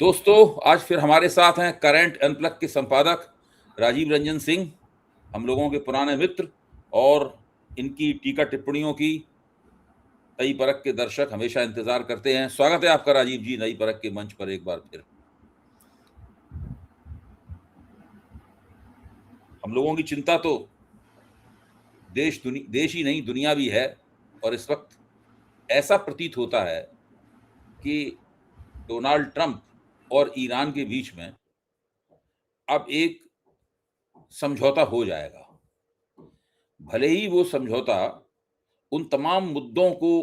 दोस्तों, आज फिर हमारे साथ हैं करंट अनप्लग के संपादक राजीव रंजन सिंह, हम लोगों के पुराने मित्र और इनकी टीका टिप्पणियों की नई परख के दर्शक हमेशा इंतजार करते हैं। स्वागत है आपका राजीव जी नई परख के मंच पर एक बार फिर। हम लोगों की चिंता तो देश ही नहीं दुनिया भी है, और इस वक्त ऐसा प्रतीत होता है कि डोनाल्ड ट्रंप और ईरान के बीच में अब एक समझौता हो जाएगा। भले ही वो समझौता उन तमाम मुद्दों को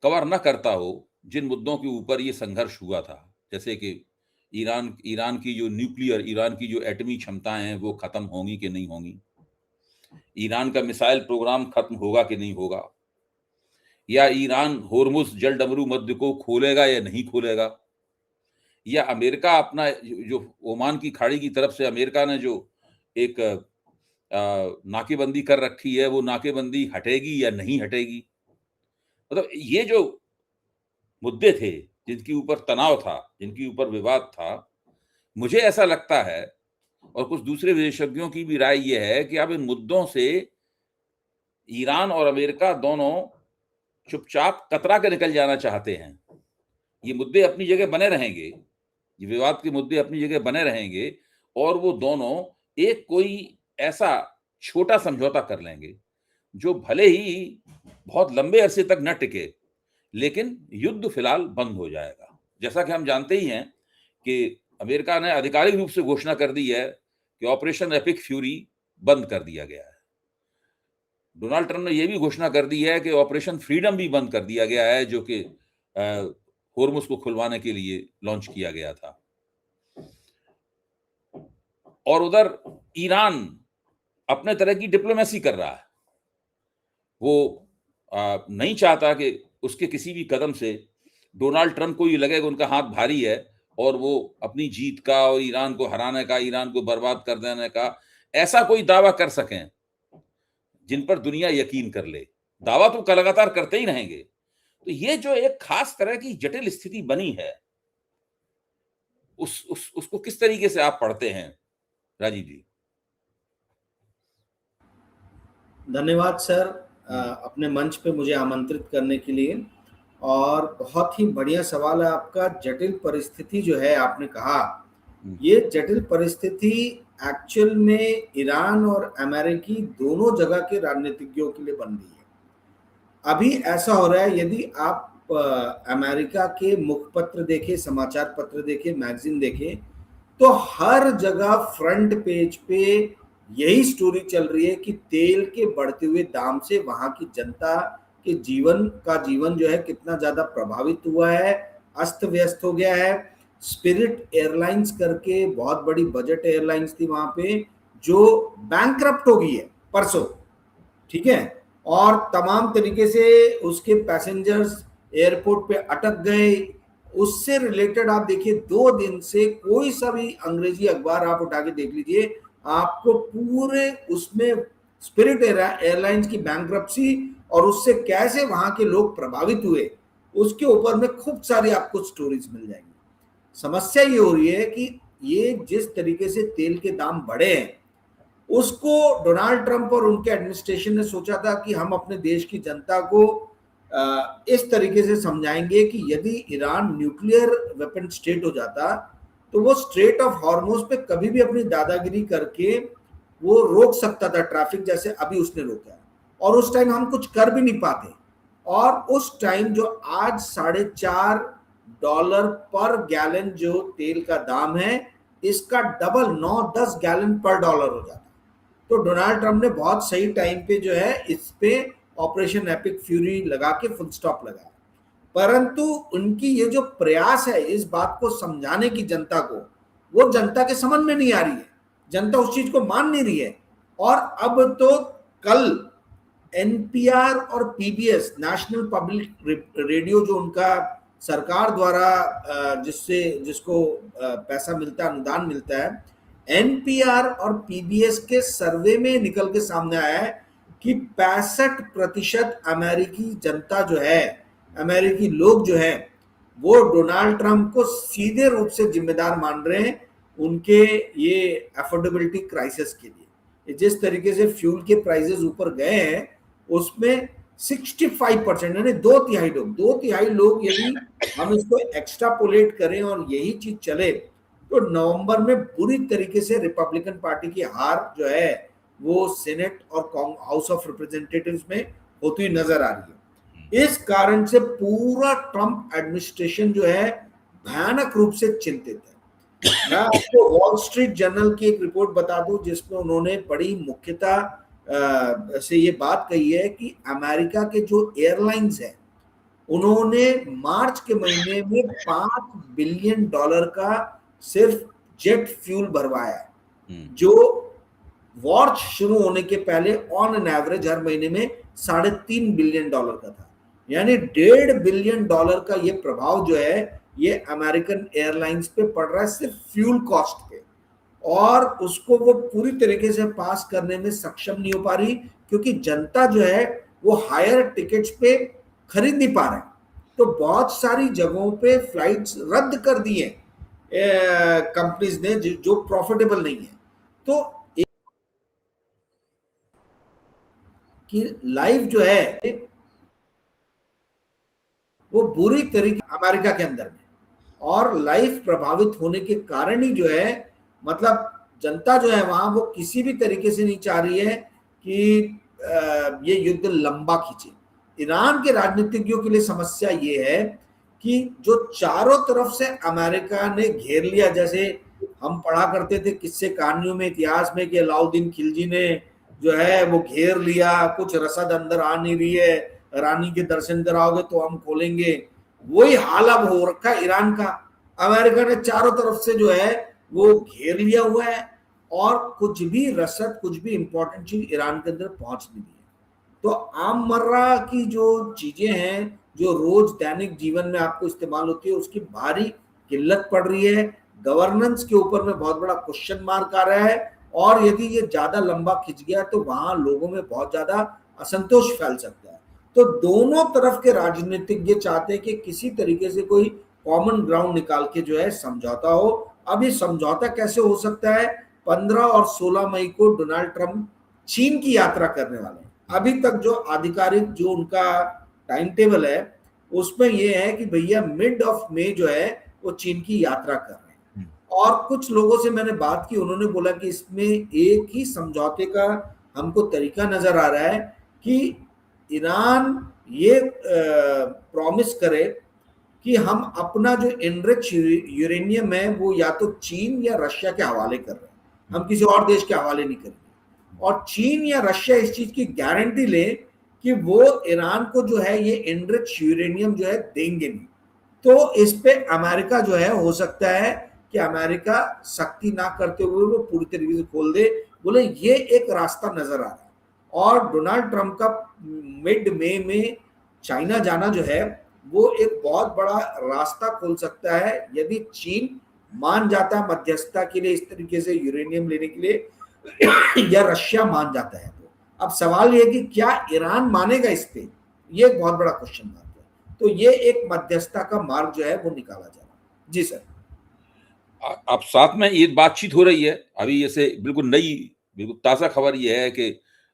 कवर न करता हो जिन मुद्दों के ऊपर ये संघर्ष हुआ था, जैसे कि ईरान की जो ईरान की जो एटमी क्षमताएं हैं वो खत्म होंगी कि नहीं होंगी, ईरान का मिसाइल प्रोग्राम खत्म होगा कि नहीं होगा, या ईरान होर्मुज जल डमरू मध्य को खोलेगा या नहीं खोलेगा, या अमेरिका अपना जो ओमान की खाड़ी की तरफ से अमेरिका ने जो एक नाकेबंदी कर रखी है वो नाकेबंदी हटेगी या नहीं हटेगी। मतलब ये जो मुद्दे थे जिनके ऊपर तनाव था, जिनके ऊपर विवाद था, मुझे ऐसा लगता है और कुछ दूसरे विशेषज्ञों की भी राय ये है कि अब इन मुद्दों से ईरान और अमेरिका दोनों चुपचाप कतरा के निकल जाना चाहते हैं। ये मुद्दे अपनी जगह बने रहेंगे, ये विवाद के मुद्दे अपनी जगह बने रहेंगे, और वो दोनों एक कोई ऐसा छोटा समझौता कर लेंगे जो भले ही बहुत लंबे अरसे तक न टिके, लेकिन युद्ध फिलहाल बंद हो जाएगा। जैसा कि हम जानते ही हैं कि अमेरिका ने आधिकारिक रूप से घोषणा कर दी है कि ऑपरेशन एपिक फ्यूरी बंद कर दिया गया है। डोनाल्ड ट्रंप ने यह भी घोषणा कर दी है कि ऑपरेशन फ्रीडम भी बंद कर दिया गया है, जो कि होर्मुज को खुलवाने के लिए लॉन्च किया गया था। और उधर ईरान अपने तरह की डिप्लोमेसी कर रहा है। वो नहीं चाहता कि उसके किसी भी कदम से डोनाल्ड ट्रंप को ये लगेगा उनका हाथ भारी है और वो अपनी जीत का और ईरान को हराने का, ईरान को बर्बाद कर देने का ऐसा कोई दावा कर सकें जिन पर दुनिया यकीन कर ले। दावा तो लगातार करते ही रहेंगे। तो ये जो एक खास तरह की जटिल स्थिति बनी है, उसको किस तरीके से आप पढ़ते हैं राजीव जी? धन्यवाद सर, अपने मंच पे मुझे आमंत्रित करने के लिए। और बहुत ही बढ़िया सवाल है आपका। जटिल परिस्थिति जो है आपने कहा, ये जटिल परिस्थिति एक्चुअल में ईरान और अमेरिकी दोनों जगह के राजनीतिज्ञों के लिए बन रही है। अभी ऐसा हो रहा है, यदि आप अमेरिका के मुखपत्र देखें, समाचार पत्र देखें, मैगजीन देखें, तो हर जगह फ्रंट पेज पे यही स्टोरी चल रही है कि तेल के बढ़ते हुए दाम से वहां की जनता के जीवन जो है कितना ज्यादा प्रभावित हुआ है, अस्त व्यस्त हो गया है। स्पिरिट एयरलाइंस करके बहुत बड़ी बजट एयरलाइंस थी वहां पे, जो बैंकरप्ट हो गई है परसों, ठीक है। और तमाम तरीके से उसके पैसेंजर्स एयरपोर्ट पे अटक गए। उससे रिलेटेड आप देखिए, 2 दिन से कोई सा भी अंग्रेजी अखबार आप उठा के देख लीजिए, आपको पूरे उसमें स्पिरिट एयरलाइंस की बैंक्रप्सी और उससे कैसे वहां के लोग प्रभावित हुए, उसके ऊपर में खूब सारी आपको स्टोरीज मिल जाएंगी। समस्या ये हो रही है कि ये जिस तरीके से तेल के दाम बढ़े हैं, उसको डोनाल्ड ट्रंप और उनके एडमिनिस्ट्रेशन ने सोचा था कि हम अपने देश की जनता को इस तरीके से समझाएंगे कि यदि ईरान न्यूक्लियर वेपन स्टेट हो जाता तो वो स्ट्रेट ऑफ हॉर्मुज पे कभी भी अपनी दादागिरी करके वो रोक सकता था, ट्रैफिक जैसे अभी उसने रोका है। और उस टाइम हम कुछ कर भी नहीं पाते। और उस टाइम जो आज $4.5 पर गैलन जो तेल का दाम है, इसका डबल 9-10 गैलन पर डॉलर हो जाता। तो डोनाल्ड ट्रंप ने बहुत सही टाइम पे जो है इस पे ऑपरेशन एपिक फ्यूरी लगा के फुल स्टॉप लगाया। परंतु उनकी ये जो प्रयास है इस बात को समझाने की जनता को, वो जनता के समझ में नहीं आ रही है। जनता उस चीज को मान नहीं रही है। और अब तो कल एनपीआर और पीबीएस, नेशनल पब्लिक रेडियो, जो उनका सरकार द्वारा जिसको पैसा मिलता है, अनुदान मिलता है, एनपीआर और पीबीएस के सर्वे में निकल के सामने आया है कि 65% अमेरिकी जनता जो है, अमेरिकी लोग जो है, वो डोनाल्ड ट्रंप को सीधे रूप से जिम्मेदार मान रहे हैं उनके ये अफोर्डेबिलिटी क्राइसिस के लिए। जिस तरीके से फ्यूल के प्राइसेस ऊपर गए हैं उसमें 65% यानी 2/3 लोग यदि हम इसको एक्स्ट्रापोलेट करें और यही चीज चले तो नवंबर में बुरी तरीके से रिपब्लिकन पार्टी की हार जो है वो सेनेट और हाउस ऑफ रिप्रेजेंटेटिव्स में होती हुई नजर आ रही है। इस कारण से पूरा ट्रंप एडमिनिस्ट्रेशन जो है भयानक रूप से चिंतित है। मैं आपको वॉल स्ट्रीट जर्नल की एक रिपोर्ट बता दूं जिसमें उन्होंने बड़ी मुख्यता से ये बात कही है कि अमेरिका के जो एयरलाइंस हैं उन्होंने मार्च के महीने में $5 बिलियन का सिर्फ जेट फ्यूल भरवाया है, जो वॉर शुरू होने के पहले ऑन एन एवरेज हर महीने में $3.5 बिलियन का था। यानी $1.5 बिलियन का ये प्रभाव जो है ये अमेरिकन एयरलाइंस पे पड़ रहा है सिर्फ फ्यूल कॉस्ट पे, और उसको वो पूरी तरीके से पास करने में सक्षम नहीं हो पा रही क्योंकि जनता जो है वो हायर टिकट्स पे खरीद नहीं पा रहे। तो बहुत सारी जगहों पे फ्लाइट्स रद्द कर दी है कंपनीज ने जो प्रॉफिटेबल नहीं है। तो कि लाइफ जो है वो बुरी तरीके अमेरिका के अंदर में, और लाइफ प्रभावित होने के कारण ही जो है मतलब जनता जो है वहां वो किसी भी तरीके से नहीं चाह रही है कि ये युद्ध लंबा खींचे। ईरान के राजनीतिज्ञों के लिए समस्या ये है कि जो चारों तरफ से अमेरिका ने घेर लिया, जैसे हम पढ़ा करते थे किस्से कहानियों में इतिहास में कि अलाउद्दीन खिलजी ने जो है वो घेर लिया, कुछ रसद अंदर आ नहीं रही है, रानी के दर्शन कराओगे तो हम खोलेंगे। वही हाल अब हो रखा है ईरान का। अमेरिका ने चारों तरफ से जो है वो घेर लिया हुआ है और कुछ भी रसद, कुछ भी इंपॉर्टेंट चीज ईरान के अंदर पहुंच नहीं रही है। तो आम मर्रा की जो चीजें हैं जो रोज दैनिक जीवन में आपको इस्तेमाल होती है उसकी भारी किल्लत पड़ रही है। गवर्नेंस के ऊपर में बहुत बड़ा क्वेश्चन मार्क आ रहा है, और यदि ये ज्यादा लंबा खिंच गया तो वहां लोगों में बहुत ज्यादा असंतोष फैल सकता है। तो दोनों तरफ के राजनीतिज्ञ चाहते हैं कि किसी तरीके से कोई कॉमन ग्राउंड निकाल के जो है समझौता हो। अब ये समझौता कैसे हो सकता है? 15 और 16 मई को डोनाल्ड ट्रंप चीन की यात्रा करने वाले हैं। अभी तक जो आधिकारिक जो उनका टाइम टेबल है उसमें ये है कि भैया मिड ऑफ मई जो है वो चीन की यात्रा कर रहे हैं। और कुछ लोगों से मैंने बात की, उन्होंने बोला कि इसमें एक ही समझौते का हमको तरीका नजर आ रहा है कि ईरान ये प्रॉमिस करे कि हम अपना जो एनरिच यूरेनियम है वो या तो चीन या रशिया के हवाले कर रहे हैं, हम किसी और देश के हवाले नहीं करेंगे। और चीन या रशिया इस चीज की गारंटी ले कि वो ईरान को जो है ये एनरिच यूरेनियम जो है देंगे नहीं। तो इस पे अमेरिका जो है हो सकता है कि अमेरिका सख्ती ना करते हुए वो पूरी तरीके से खोल दे। बोले ये एक रास्ता नजर आ रहा है। और डोनाल्ड ट्रंप का मिड मई में चाइना जाना जो है वो एक बहुत बड़ा रास्ता खोल सकता है यदि चीन मान जाता है मध्यस्थता के लिए इस तरीके से यूरेनियम लेने के लिए या रशिया मान जाता है। तो अब सवाल ये कि क्या ईरान मानेगा इस पे, ये एक बहुत बड़ा क्वेश्चन मार्क है। तो ये एक मध्यस्थता का मार्ग जो है वो निकाला जा रहा है। जी सर। अब साथ में ये बातचीत हो रही है अभी, जैसे बिल्कुल नई, बिल्कुल ताज़ा खबर ये है कि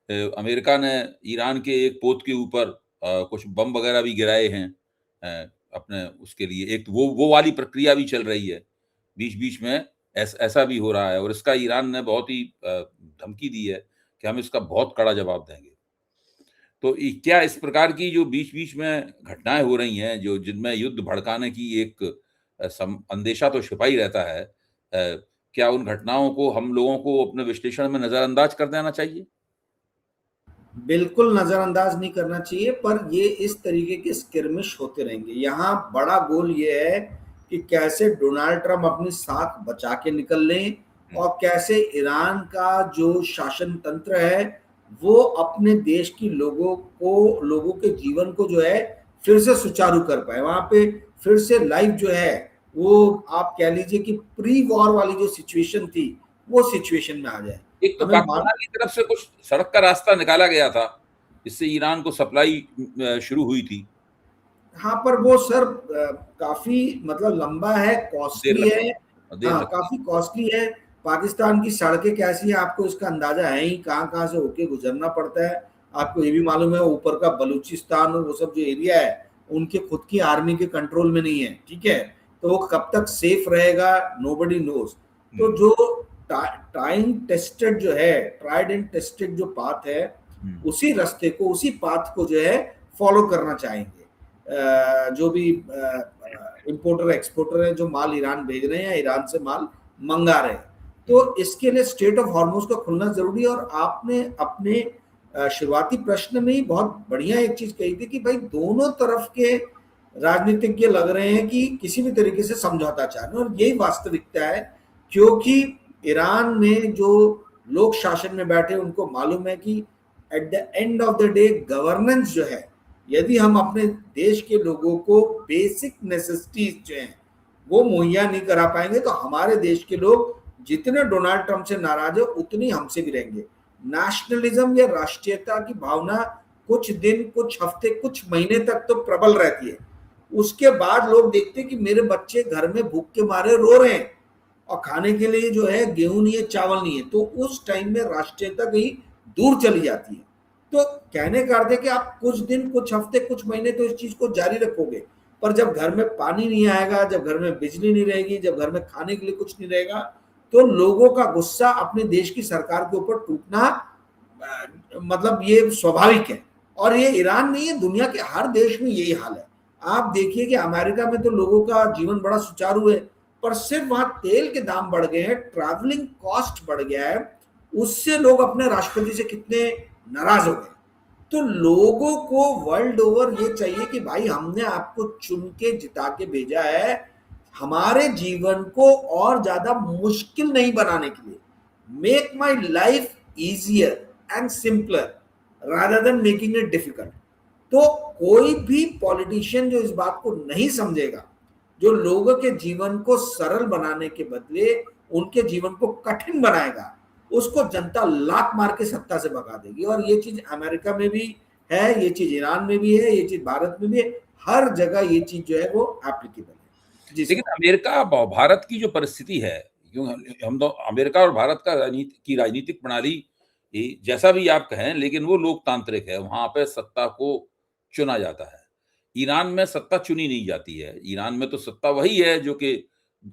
अमेरिका ने ईरान के एक पोत के ऊपर कुछ बम वगैरह भी गिराए हैं अपने उसके लिए। एक वो वाली प्रक्रिया भी चल रही है, बीच-बीच में ऐसा भी हो रहा है, और इसका ईरान ने बहुत ही धमकी दी है कि हम इसका बहुत कड़ा जवाब देंगे। तो क्या इस प्रकार की जो बीच-बीच में घटनाएं हो रही हैं, जो जिनमें युद्ध भड़काने की एक अंदेशा तो छिपा ही रहता है, क्या उन घटनाओं को हम लोगों को अपने विश्लेषण में नजरअंदाज कर देना चाहिए? बिल्कुल नजरअंदाज नहीं करना चाहिए, पर ये इस तरीके के स्किर्मिश होते रहेंगे। यहाँ बड़ा गोल ये है कि कैसे डोनाल्ड ट्रंप अपनी साख बचा के निकल लें और कैसे ईरान का जो शासन तंत्र है वो अपने देश की लोगों के जीवन को जो है फिर से सुचारू कर पाए। वहां पे फिर से लाइफ जो है वो आप कह लीजिए कि प्री वॉर वाली जो सिचुएशन थी वो सिचुएशन में आ जाए। एक तो पाकिस्तान की तरफ से कुछ सड़क का रास्ता निकाला गया था, इससे ईरान को सप्लाई शुरू हुई थी। हाँ, पर वो सर काफी मतलब लंबा है, देर कॉस्टली है। लगती देर हाँ, लगती काफी कॉस्टली है। पाकिस्तान की सड़कें कैसी है आपको इसका अंदाजा है ही, कहाँ कहाँ से होके गुजरना पड़ता है। आपको ये भी मालूम है ऊपर का बलूचिस्तान और वो सब जो एरिया है उनके खुद की आर्मी के कंट्रोल में नहीं है, ठीक है। तो वो कब तक सेफ रहेगा, नोबडी नोज। तो जो टाइम टेस्टेड जो है, ट्राइड एंड टेस्टेड जो पाथ है, उसी रास्ते को, उसी पाथ को जो है फॉलो करना चाहेंगे जो भी इंपोर्टर एक्सपोर्टर है, जो माल ईरान भेज रहे हैं या ईरान से माल मंगा रहे हैं। तो इसके लिए स्ट्रेट ऑफ हॉर्मुज का खुलना जरूरी है। और आपने अपने शुरुआती प्रश्न में ही बहुत बढ़िया एक चीज कही थी कि भाई दोनों तरफ के राजनीतिज्ञ लग रहे हैं कि किसी भी तरीके से समझौता चाह रहे हैं, और यही वास्तविकता है। क्योंकि ईरान में जो लोग शासन में बैठे उनको मालूम है कि at the end of the day governance जो है, यदि हम अपने देश के लोगों को बेसिक नेसेसिटीज जो हैं वो मुहैया नहीं करा पाएंगे तो हमारे देश के लोग जितने डोनाल्ड ट्रंप से नाराज है उतनी हमसे भी रहेंगे। नेशनलिज्म या राष्ट्रीयता की भावना कुछ दिन, कुछ हफ्ते, कुछ महीने तक तो प्रबल रहती है। उसके बाद लोग देखते हैं कि मेरे बच्चे घर में भूख के मारे रो रहे हैं और खाने के लिए जो है गेहूं नहीं है, चावल नहीं है, तो उस टाइम में राष्ट्रीयता कहीं दूर चली जाती है। तो कहने का अर्थ है कि आप कुछ दिन, कुछ हफ्ते, कुछ महीने तो इस चीज को जारी रखोगे, पर जब घर में पानी नहीं आएगा, जब घर में बिजली नहीं रहेगी, जब घर में खाने के लिए कुछ नहीं रहेगा, तो लोगों का गुस्सा अपने देश की सरकार के ऊपर टूटना मतलब ये स्वाभाविक है। और ये ईरान नहीं है, दुनिया के हर देश में यही हाल है। आप देखिए कि अमेरिका में तो लोगों का जीवन बड़ा सुचारू है, पर सिर्फ वहां तेल के दाम बढ़ गए हैं, ट्रैवलिंग कॉस्ट बढ़ गया है, उससे लोग अपने राष्ट्रपति से कितने नाराज हो गए। तो लोगों को वर्ल्ड ओवर ये चाहिए कि भाई हमने आपको चुन के जिता के भेजा है हमारे जीवन को और ज्यादा मुश्किल नहीं बनाने के लिए। Make my life easier and simpler rather than making it difficult. तो कोई भी पॉलिटिशियन जो इस बात को नहीं समझेगा, जो लोगों के जीवन को सरल बनाने के बदले उनके जीवन को कठिन बनाएगा, उसको जनता लात मार के सत्ता से भगा देगी। और ये चीज अमेरिका में भी है, ये चीज ईरान में भी है, ये चीज भारत में भी है, हर जगह ये चीज जो है वो एप्लीकेबल है। लेकिन अमेरिका भारत की जो परिस्थिति है, क्यों हम तो अमेरिका और भारत का राजनीतिक प्रणाली जैसा भी आप कहें, लेकिन वो लोकतांत्रिक है, वहां पे सत्ता को चुना जाता है। ईरान में सत्ता चुनी नहीं जाती है। ईरान में तो सत्ता वही है जो कि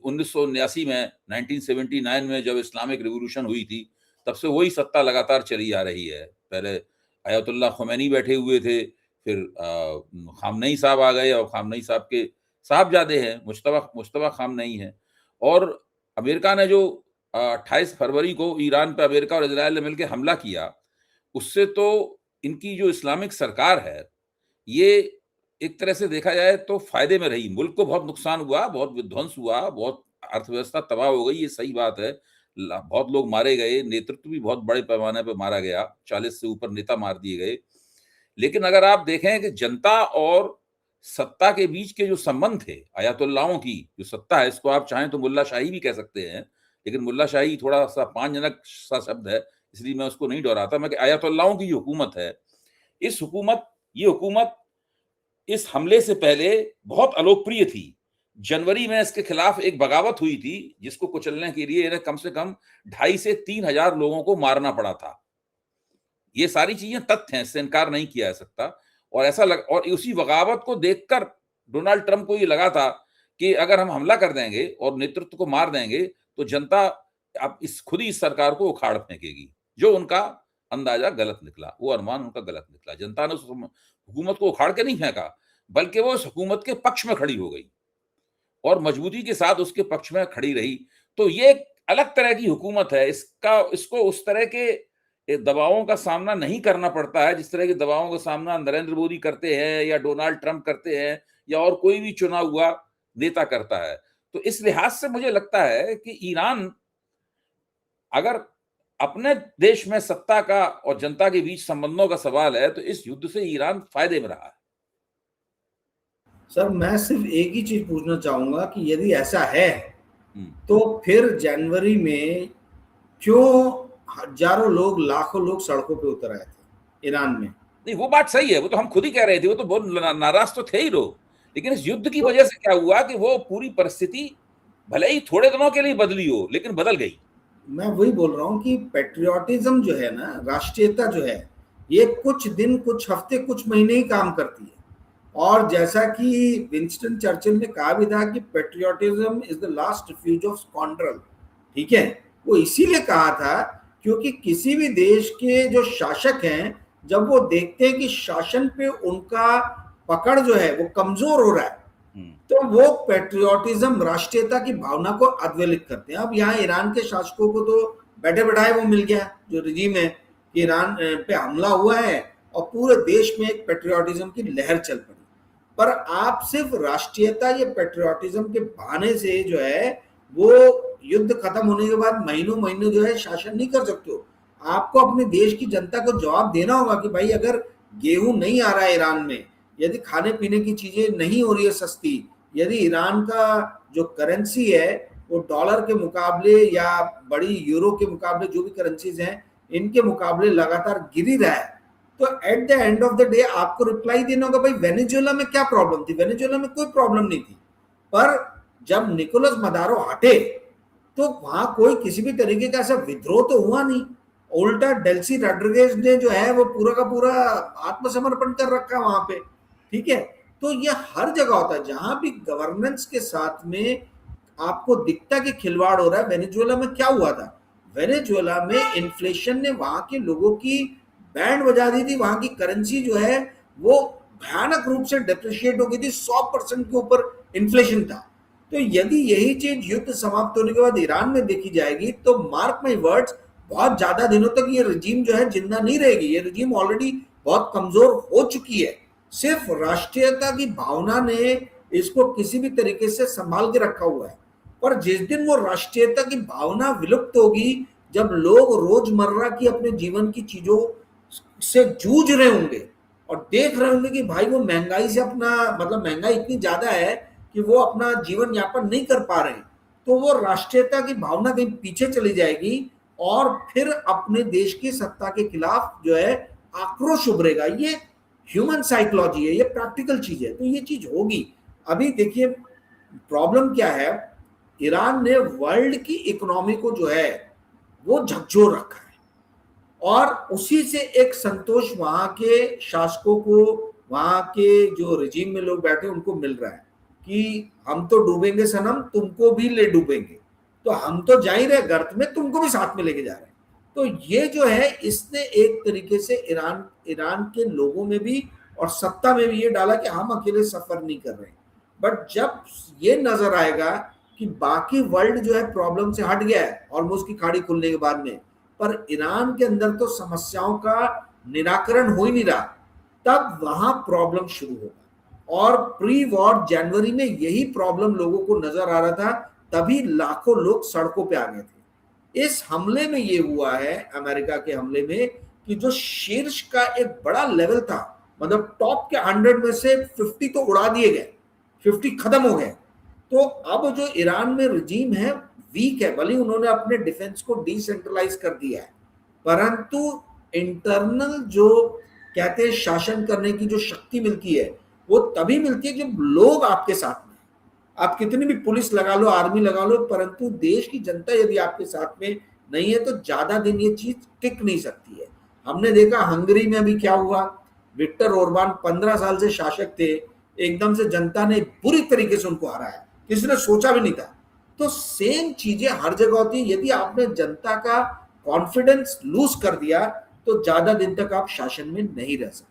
1979 में 1979 में जब इस्लामिक रिवॉल्यूशन हुई थी, तब से वही सत्ता लगातार चली आ रही है। पहले अयतुल्लाह खुमैनी बैठे हुए थे, फिर खामनेई साहब आ गए, और खामनेई साहब के साहबजादे हैं मुश्तबा खामनेई हैं। और अमेरिका ने जो 28 फरवरी को ईरान पे अमेरिका और इजराइल ने मिलकर हमला किया, उससे तो इनकी जो इस्लामिक सरकार है, ये एक तरह से देखा जाए तो फायदे में रही। मुल्क को बहुत नुकसान हुआ, बहुत विध्वंस हुआ, बहुत अर्थव्यवस्था तबाह हो गई, ये सही बात है। बहुत लोग मारे गए, नेतृत्व भी बहुत बड़े पैमाने पर मारा गया, 40 से ऊपर नेता मार दिए गए। लेकिन अगर आप देखें कि जनता और सत्ता के बीच के जो संबंध थे, अयातुल्लाहों की जो सत्ता है, इसको आप चाहें तो मुल्लाशाही भी कह सकते हैं, लेकिन मुल्लाशाही थोड़ा सा अपमानजनक सा शब्द है, इसलिए मैं उसको नहीं दोहराता। मैं कि अयातुल्लाहों की जो हुकूमत है, ये हुकूमत इस हमले से पहले बहुत अलोकप्रिय थी। जनवरी में इसके खिलाफ एक बगावत हुई थी, जिसको कुचलने के लिए इन्हें कम से कम 2,500 से 3,000 लोगों को मारना पड़ा था। ये सारी चीजें तथ्य हैं, इससे इनकार नहीं किया जा सकता। और उसी बगावत को देखकर डोनाल्ड ट्रंप को ये लगा था कि अगर हम हमला कर देंगे और नेतृत्व को मार देंगे तो जनता अब खुद ही इस सरकार को उखाड़ फेंकेगी। जो उनका अंदाजा गलत निकला, वो अनुमान उनका गलत निकला। जनता ने उस हुकूमत को उखाड़ के नहीं फेंका, बल्कि वो उस हुकूमत के पक्ष में खड़ी हो गई और मजबूती के साथ उसके पक्ष में खड़ी रही। तो ये एक अलग तरह की हुकूमत है। इसको उस तरह के दबावों का सामना नहीं करना पड़ता है जिस तरह के दबावों का सामना नरेंद्र मोदी करते हैं या डोनाल्ड ट्रंप करते हैं या और कोई भी चुना हुआ नेता करता है। तो इस लिहाज से मुझे लगता है कि ईरान अगर अपने देश में सत्ता का और जनता के बीच संबंधों का सवाल है, तो इस युद्ध से ईरान फायदे में रहा है। सर, मैं सिर्फ एक ही चीज पूछना चाहूंगा कि यदि ऐसा है तो फिर जनवरी में क्यों हजारों लोग, लाखों लोग सड़कों पे उतर आए थे ईरान में? नहीं, वो बात सही है, वो तो हम खुद ही कह रहे थे, वो तो बहुत नाराज तो थे ही लोग। लेकिन इस युद्ध की तो वजह से क्या हुआ कि वो पूरी परिस्थिति भले ही थोड़े दिनों के लिए बदली हो, लेकिन बदल गई। मैं वही बोल रहा हूँ कि पैट्रियोटिज्म जो है ना, राष्ट्रीयता जो है, ये कुछ दिन, कुछ हफ्ते, कुछ महीने ही काम करती है। और जैसा कि विंस्टन चर्चिल ने कहा भी था कि patriotism is the last refuge of scoundrel. ठीक है, वो इसीलिए कहा था क्योंकि किसी भी देश के जो शासक हैं, जब वो देखते हैं कि शासन पे उनका पकड़ जो है वो कमजोर हो रहा है, तो वो पेट्रियोटिज्म, राष्ट्रीयता की भावना को अधवेलित करते हैं। अब यहाँ ईरान के शासकों को तो बैठे बैठाए वो मिल गया, जो रिजीम है, ईरान पे हमला हुआ है और पूरे देश में एक पेट्रियोटिज्म की लहर चल पड़ी। पर आप सिर्फ राष्ट्रीयता या पेट्रियोटिज्म के बहाने से जो है वो युद्ध खत्म होने के बाद महीनों महीनों जो है शासन नहीं कर सकते हो। आपको अपने देश की जनता को जवाब देना होगा कि भाई अगर गेहूं नहीं आ रहा है ईरान में, यदि खाने पीने की चीजें नहीं हो रही है सस्ती, यदि ईरान का जो करेंसी है वो डॉलर के मुकाबले या बड़ी यूरो के मुकाबले, जो भी करेंसीज हैं, इनके मुकाबले लगातार गिरी रहा है, तो at the end of the day आपको रिप्लाई देना होगा भाई वेनेजुएला में क्या प्रॉब्लम थी। वेनेजुएला में कोई प्रॉब्लम नहीं थी, पर जब निकोलस मदारो हटे तो वहां कोई किसी भी तरीके का ऐसा विद्रोह तो हुआ नहीं। उल्टा डेल्सी रॉड्रिगेज ने जो है वो पूरा का पूरा आत्मसमर्पण कर रखा है वहां पे। ठीक है, तो ये हर जगह होता है जहां भी गवर्नेंस के साथ में आपको दिखता कि खिलवाड़ हो रहा है। वेनेजुएला में क्या हुआ था, वेनेजुएला में इन्फ्लेशन ने वहां के लोगों की बैंड बजा दी थी। वहां की करेंसी जो है वो भयानक रूप से डिप्रिशिएट हो गई थी, 100% के ऊपर इन्फ्लेशन था। तो यदि यही चीज युद्ध समाप्त होने के बाद ईरान में देखी जाएगी तो मार्क माई वर्ड्स, बहुत ज्यादा दिनों तक ये रजीम जो है जिंदा नहीं रहेगी। ये रजीम ऑलरेडी बहुत कमजोर हो चुकी है। सिर्फ राष्ट्रीयता की भावना ने इसको किसी भी तरीके से संभाल के रखा हुआ है। पर जिस दिन वो राष्ट्रीयता की भावना विलुप्त होगी, जब लोग रोजमर्रा की अपने जीवन की चीजों से जूझ रहे होंगे और देख रहे होंगे कि भाई वो महंगाई से अपना, मतलब महंगाई इतनी ज्यादा है कि वो अपना जीवन यापन नहीं कर पा रहे, तो वो राष्ट्रीयता की भावना कहीं पीछे चली जाएगी और फिर अपने देश की सत्ता के खिलाफ जो है आक्रोश उभरेगा। ये ह्यूमन साइकोलॉजी है, ये प्रैक्टिकल चीज है, तो ये चीज होगी। अभी देखिए प्रॉब्लम क्या है, ईरान ने वर्ल्ड की इकोनॉमी को जो है वो झकझोर रखा है और उसी से एक संतोष वहां के शासकों को, वहां के जो रिजीम में लोग बैठे उनको मिल रहा है कि हम तो डूबेंगे सनम, तुमको भी ले डूबेंगे, तो हम तो जा ही रहे गर्त में, तुमको भी साथ में लेके जा रहे हैं। तो ये जो है इसने एक तरीके से ईरान के लोगों में भी और सत्ता में भी ये डाला कि हम अकेले सफर नहीं कर रहे। बट जब ये नजर आएगा कि बाकी वर्ल्ड जो है प्रॉब्लम से हट गया है ऑलमोस्ट की खाड़ी खुलने के बाद में, पर ईरान के अंदर तो समस्याओं का निराकरण हो ही नहीं रहा, तब वहां प्रॉब्लम शुरू होगा। और प्री वॉर जनवरी में यही प्रॉब्लम लोगों को नजर आ रहा था, तभी लाखों लोग सड़कों पे आ गए थे। इस हमले में ये हुआ है, अमेरिका के हमले में, कि जो शीर्ष का एक बड़ा लेवल था, मतलब टॉप के 100 में से 50 तो उड़ा दिए गए, 50 खत्म हो गए। तो अब जो ईरान में रजीम है वीक है, भले उन्होंने अपने डिफेंस को डिसेंट्रलाइज कर दिया है, परंतु इंटरनल जो कहते हैं शासन करने की जो शक्ति मिलती है वो तभी मिलती है जब लोग आपके साथ में। आप कितनी भी पुलिस लगा लो, आर्मी लगा लो, परंतु देश की जनता यदि आपके साथ में नहीं है तो ज्यादा दिन ये चीज टिक नहीं सकती है। हमने देखा हंगरी में अभी क्या हुआ, विक्टर ओरबान 15 साल से शासक थे, एकदम से जनता ने बुरी तरीके से उनको हराया, किसी ने सोचा भी नहीं था। तो सेम चीजें हर जगह होती है, यदि आपने जनता का कॉन्फिडेंस लूज कर दिया तो ज्यादा दिन तक आप शासन में नहीं रह सकते।